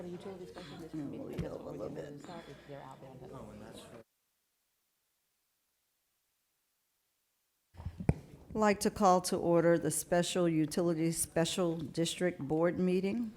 the utility special district meeting. we That's go a already little in bit. the south. They're out there. Like to call to order the Special Utilities Special District Board Meeting,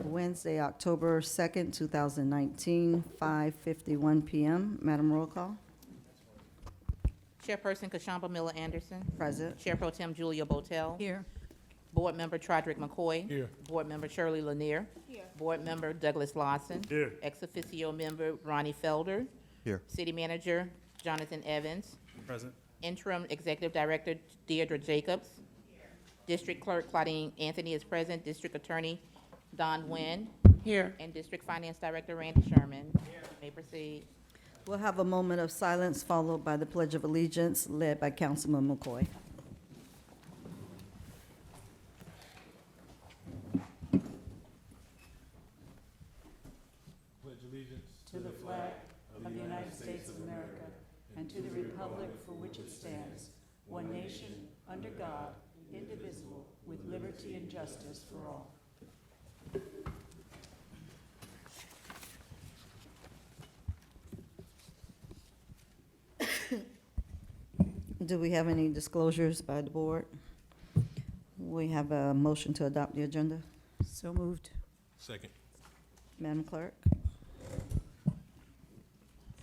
Wednesday, October 2nd, 2019, 5:51 PM. Madam Roll Call. Chairperson Kashamba Miller Anderson. Present. Chair Pro Tem Julia Botel. Here. Board Member Trodrick McCoy. Here. Board Member Shirley Lanier. Here. Board Member Douglas Lawson. Here. Ex officio member Ronnie Felder. Here. City Manager Jonathan Evans. Present. Interim Executive Director Deirdre Jacobs. District Clerk Claudine Anthony is present. District Attorney Don Nguyen. Here. And District Finance Director Randy Sherman. May proceed. We'll have a moment of silence followed by the Pledge of Allegiance led by Councilman McCoy. Pledge allegiance to the flag of the United States of America and to the republic for which it stands, one nation, under God, indivisible, with liberty and justice for all. Do we have any disclosures by the board? We have a motion to adopt the agenda. So moved. Second. Madam Clerk?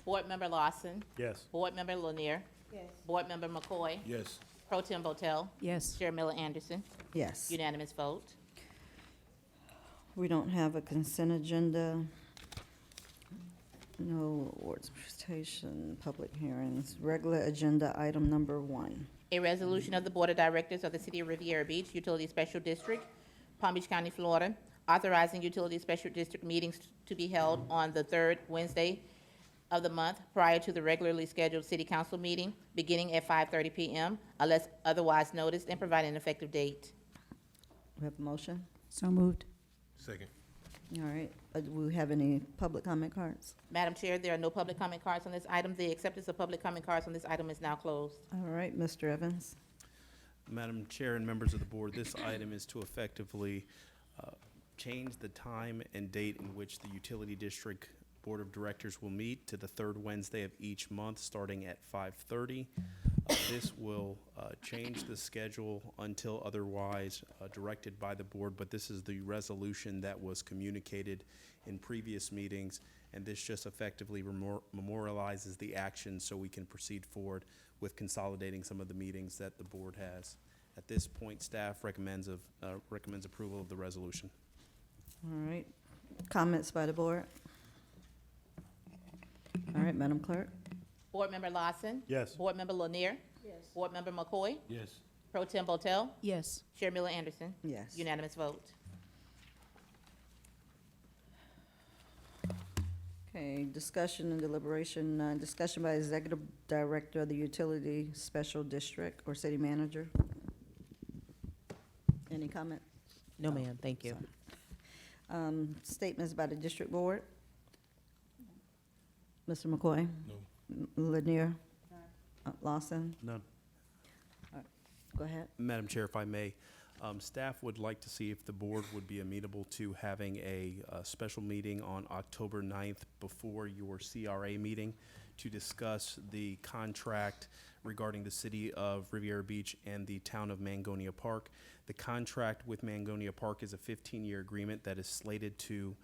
Board Member Lawson. Yes. Board Member Lanier. Yes. Board Member McCoy. Yes. Pro Tem Botel. Yes. Chair Miller Anderson. Yes. Unanimous vote. We don't have a consent agenda. No awards presentation, public hearings. Regular agenda item number 1. A resolution of the Board of Directors of the City of Riviera Beach Utility Special District, Palm Beach County, Florida, authorizing utility special district meetings to be held on the third Wednesday of the month prior to the regularly scheduled city council meeting, beginning at 5:30 PM, unless otherwise noticed, and providing an effective date. We have a motion? So moved. Second. All right. Do we have any public comment cards? Madam Chair, there are no public comment cards on this item. The acceptance of public comment cards on this item is now closed. All right, Mr. Evans. Madam Chair and members of the board, this item is to effectively change the time and date in which the Utility District Board of Directors will meet to the third Wednesday of each month, starting at 5:30. This will change the schedule until otherwise directed by the board, but this is the resolution that was communicated in previous meetings, and this just effectively memorializes the action so we can proceed forward with consolidating some of the meetings that the board has. At this point, staff recommends approval of the resolution. All right. Comments by the board? All right, Madam Clerk? Board Member Lawson. Yes. Board Member Lanier. Yes. Board Member McCoy. Yes. Pro Tem Botel. Yes. Chair Miller Anderson. Yes. Unanimous vote. Okay, discussion and deliberation, discussion by Executive Director of the Utility Special District or City Manager. Any comment? No, ma'am, thank you. Statements by the District Board? Mr. McCoy? No. Lanier? Lawson? None. Go ahead. Madam Chair, if I may, staff would like to see if the board would be amenable to having a special meeting on October 9th before your CRA meeting to discuss the contract regarding the city of Riviera Beach and the town of Mangonia Park. The contract with Mangonia Park is a 15-year agreement that is slated to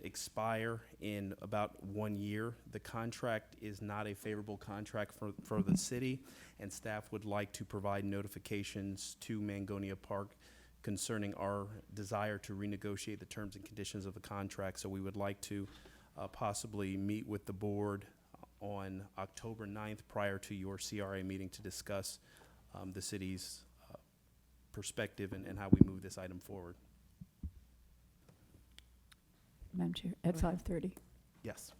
expire in about 1 year. The contract is not a favorable contract for the city, and staff would like to provide notifications to Mangonia Park concerning our desire to renegotiate the terms and conditions of the contract. So we would like to possibly meet with the board on October 9th prior to your CRA meeting to discuss the city's perspective and how we move this item forward. Madam Chair, at 5:30. Yes.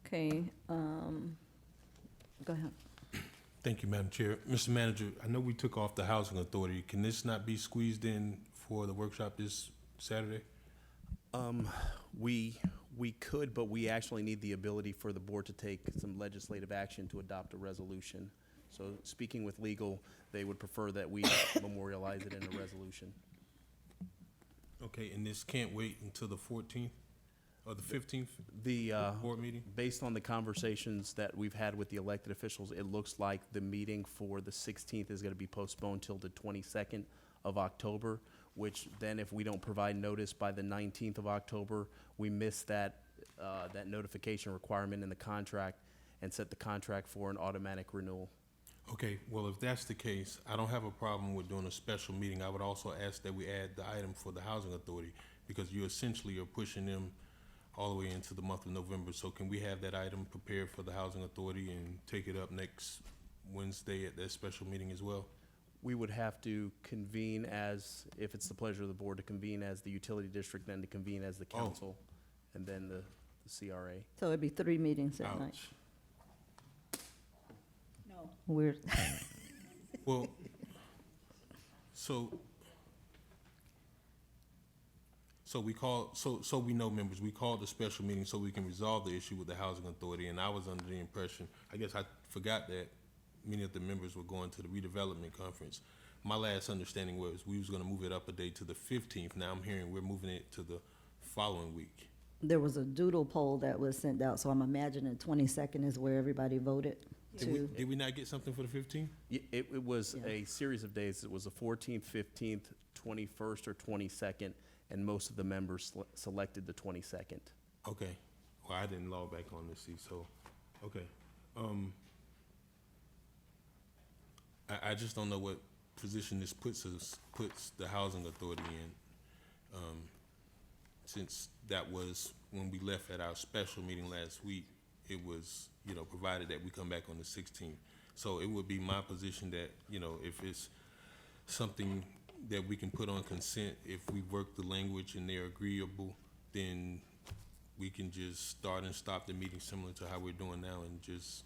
Okay, go ahead. Thank you, Madam Chair. Mr. Manager, I know we took off the Housing Authority. Can this not be squeezed in for the workshop this Saturday? We could, but we actually need the ability for the board to take some legislative action to adopt a resolution. So speaking with legal, they would prefer that we memorialize it in a resolution. Okay, and this can't wait until the 14th or the 15th The, board meeting? based on the conversations that we've had with the elected officials, it looks like the meeting for the 16th is going to be postponed till the 22nd of October, which then if we don't provide notice by the 19th of October, we miss that, that notification requirement in the contract and set the contract for an automatic renewal. Okay, well, if that's the case, I don't have a problem with doing a special meeting. I would also ask that we add the item for the Housing Authority, because you essentially are pushing them all the way into the month of November. So can we have that item prepared for the Housing Authority and take it up next Wednesday at that special meeting as well? We would have to convene as, if it's the pleasure of the board, to convene as the utility district, then to convene as the council, and then the CRA. So it'd be 3 meetings that night. Ouch. No. We're, Well, so we know, members, we called the special meeting so we can resolve the issue with the Housing Authority, and I was under the impression, I guess I forgot that many of the members were going to the redevelopment conference. My last understanding was we was gonna move it up a day to the 15th. Now I'm hearing we're moving it to the following week. there was a doodle poll that was sent out, so I'm imagining 22nd is where everybody voted to. Did we not get something for the 15th? It was Yeah. a series of days. It was the 14th, 15th, 21st, or 22nd, and most of the members selected the 22nd. Okay, well, I didn't log back on to see, so, okay. I just don't know what position this puts the Housing Authority in. Since that was when we left at our special meeting last week, it was, provided that we come back on the 16th. So it would be my position that, if it's something that we can put on consent, if we work the language and they're agreeable, then we can just start and stop the meeting similar to how we're doing now and just,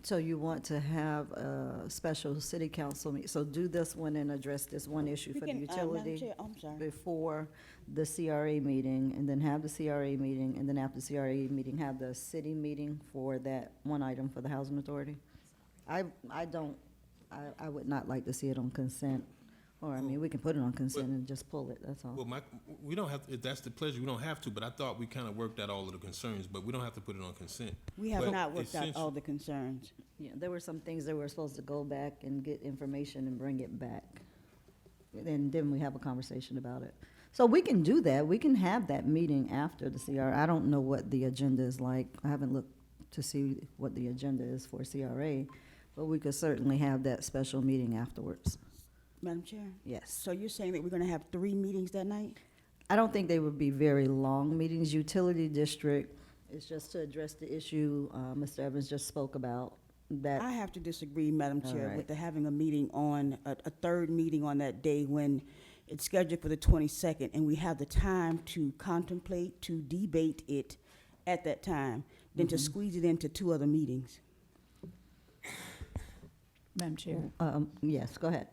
So you want to have a special city council meeting, so do this one and address this one issue for the Madam utility Chair, I'm sorry. before the CRA meeting, and then have the CRA meeting, and then after the CRA meeting, have the city meeting for that one item for the Housing Authority? I would not like to see it on consent, or, I mean, we can put it on consent and just pull it, that's all. well, we don't have, if that's the pleasure, we don't have to, but I thought we kind of worked out all of the concerns, but we don't have to put it on consent. We have But not worked out essentially- all the concerns. Yeah, there were some things that were supposed to go back and get information and bring it back. And then we have a conversation about it. So we can do that. We can have that meeting after the CRA. I don't know what the agenda is like. I haven't looked to see what the agenda is for CRA, but we could certainly have that special meeting afterwards. Madam Chair? Yes. So you're saying that we're gonna have 3 meetings that night? I don't think they would be very long meetings. Utility district is just to address the issue Mr. Evans just spoke about, that. I have to disagree, Madam All Chair, right. with the having a meeting on, a third meeting on that day when it's scheduled for the 22nd, and we have the time to contemplate, to debate it at that time, than to squeeze it into 2 other meetings. Madam Chair, Yes, go ahead.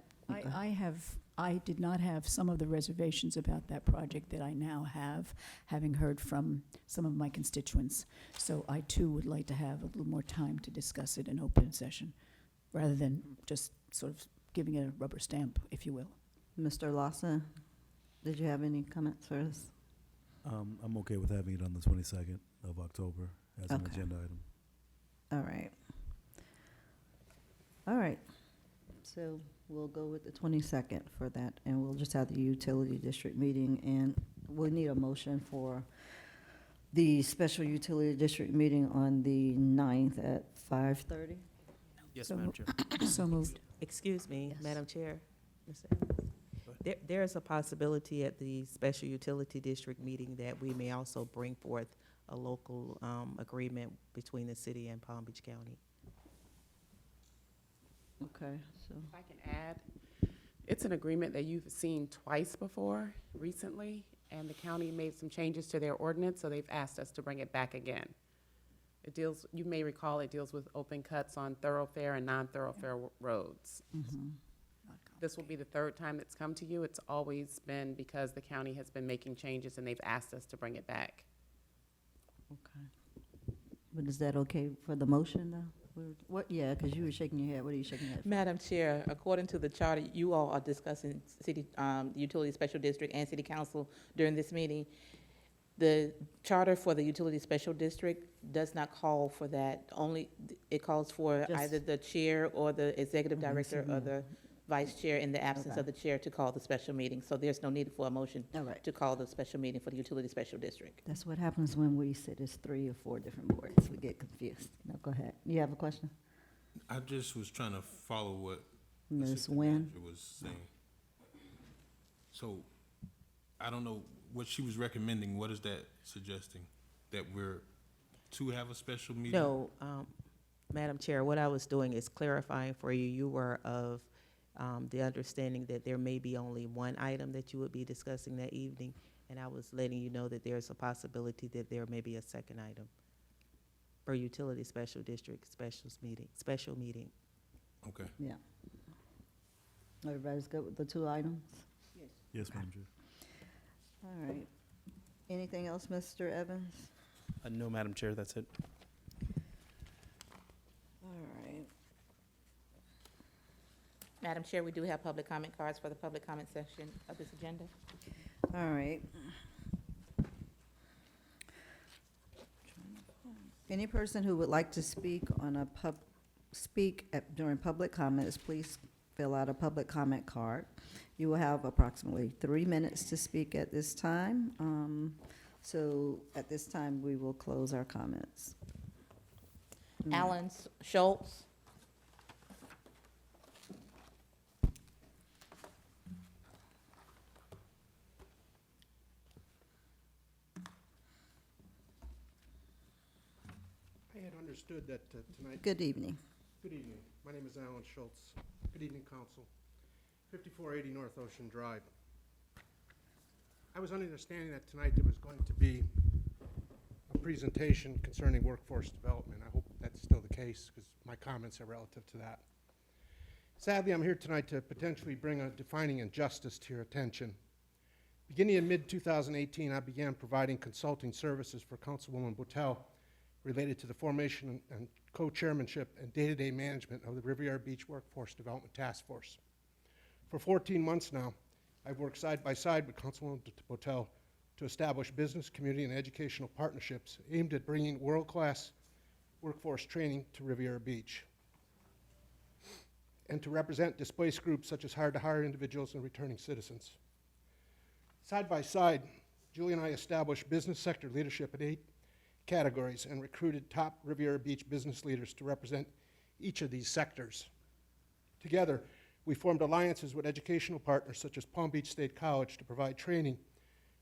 I did not have some of the reservations about that project that I now have, having heard from some of my constituents. So I too would like to have a little more time to discuss it in open session, rather than just sort of giving it a rubber stamp, if you will. Mr. Lawson, did you have any comments for us? I'm okay with having it on the 22nd of October as an Okay. agenda item. All right. All right. So we'll go with the 22nd for that, and we'll just have the utility district meeting, and we'll need a motion for the special utility district meeting on the 9th at 5:30. Yes, So Madam mo- Chair. So moved. Excuse me, Yes. Madam Chair. Mr. Evans. There is a possibility at the special utility district meeting that we may also bring forth a local agreement between the city and Palm Beach County. Okay, so, If I can add, it's an agreement that you've seen twice before recently, and the county made some changes to their ordinance, so they've asked us to bring it back again. It deals, you may recall, it deals with open cuts on thoroughfare and non-thoroughfare roads. This will be the 3rd time that's come to you. It's always been because the county has been making changes, and they've asked us to bring it back. okay. But is that okay for the motion, though? What, yeah, because you were shaking your head. What are you shaking your head for? Madam Chair, according to the charter, you all are discussing city, utility special district and city council during this meeting. The charter for the utility special district does not call for that. Only, it calls for Just- either the chair or the executive director or yeah. the vice chair in the absence Okay. of the chair to call the special meeting. So there's no need for a motion All right. to call the special meeting for the utility special district. That's what happens when we sit as 3 or 4 different boards. We get confused. No, go ahead. You have a question? I just was trying to follow what the Ms. assistant Nguyen? manager was saying. So, I don't know what she was recommending. What is that suggesting? That we're to have a special meeting? No, Madam Chair, what I was doing is clarifying for you. You were of the understanding that there may be only one item that you would be discussing that evening, and I was letting you know that there's a possibility that there may be a second item for utility special district special meeting. Okay. Yeah. Everybody's good with the 2 items? Yes, Madam Chair. All right. Anything else, Mr. Evans? No, Madam Chair, that's it. All right. Madam Chair, we do have public comment cards for the public comment section of this agenda. All right. Any person who would like to speak on a during public comments, please fill out a public comment card. You will have approximately 3 minutes to speak at this time. So at this time, we will close our comments. Alan Schultz. I had understood that tonight. Good evening. Good evening. My name is Alan Schultz. Good evening, Council. 5480 North Ocean Drive. I was under the understanding that tonight there was going to be a presentation concerning workforce development. I hope that's still the case, because my comments are relative to that. Sadly, I'm here tonight to potentially bring a defining injustice to your attention. Beginning in mid-2018, I began providing consulting services for Councilwoman Botel related to the formation and co-chairmanship and day-to-day management of the Riviera Beach Workforce Development Task Force. For 14 months now, I've worked side by side with Councilwoman Botel to establish business, community, and educational partnerships aimed at bringing world-class workforce training to Riviera Beach, and to represent displaced groups such as hard-to-hire individuals and returning citizens. Side by side, Julie and I established business sector leadership in 8 categories and recruited top Riviera Beach business leaders to represent each of these sectors. Together, we formed alliances with educational partners such as Palm Beach State College to provide training,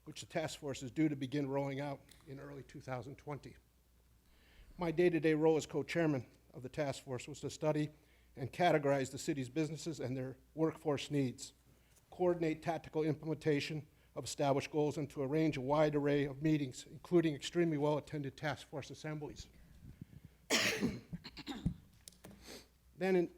which the task force is due to begin rolling out in early 2020. My day-to-day role as co-chairman of the task force was to study and categorize the city's businesses and their workforce needs, coordinate tactical implementation of established goals, and to arrange a wide array of meetings, including extremely well-attended task force assemblies. Then in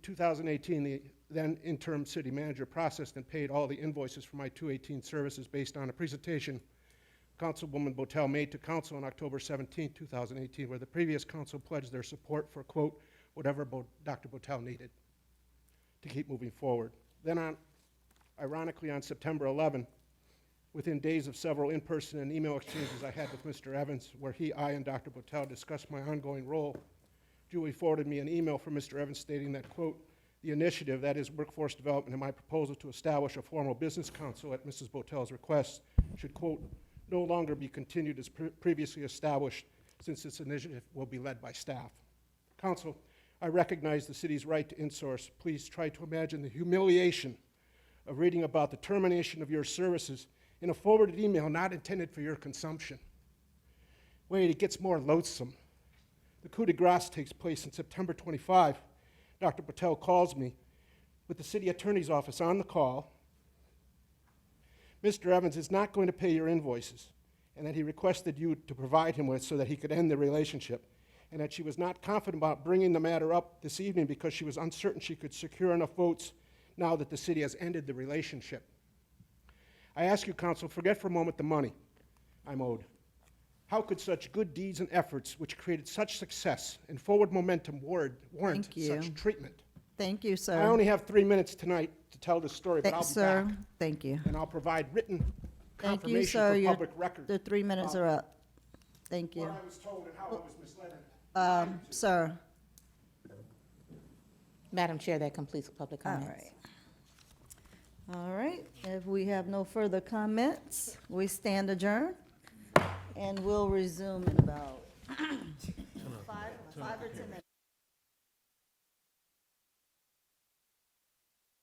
2018, the then interim city manager processed and paid all the invoices for my 218 services based on a presentation Councilwoman Botel made to council on October 17, 2018, where the previous council pledged their support for, quote, whatever Dr. Botel needed to keep moving forward. Then ironically, on September 11, within days of several in-person and email exchanges I had with Mr. Evans, where I, and Dr. Botel discussed my ongoing role, Julie forwarded me an email from Mr. Evans stating that, quote, the initiative, that is workforce development, and my proposal to establish a formal business council at Mrs. Botel's request should, quote, no longer be continued as previously established, since this initiative will be led by staff. Council, I recognize the city's right to insource. Please try to imagine the humiliation of reading about the termination of your services in a forwarded email not intended for your consumption. Wait, it gets more loathsome. The coup de grace takes place on September 25. Dr. Patel calls me with the city attorney's office on the call. Mr. Evans is not going to pay your invoices, and that he requested you to provide him with so that he could end the relationship, and that she was not confident about bringing the matter up this evening because she was uncertain she could secure enough votes now that the city has ended the relationship. I ask you, Council, forget for a moment the money I'm owed. How could such good deeds and efforts, which created such success and forward momentum, warrant Thank you. such treatment? Thank you, sir. I only have 3 minutes tonight to tell this story, but I'll Thanks, be sir. back, Thank you. and I'll provide written Thank you, confirmation sir. for Your- public record. The 3 minutes are up. Thank you. What I was told and how I was misled. Sir, Madam Chair, that completes public all comments. right. All right, if we have no further comments, we stand adjourned, and we'll resume in about 5 or 10 minutes.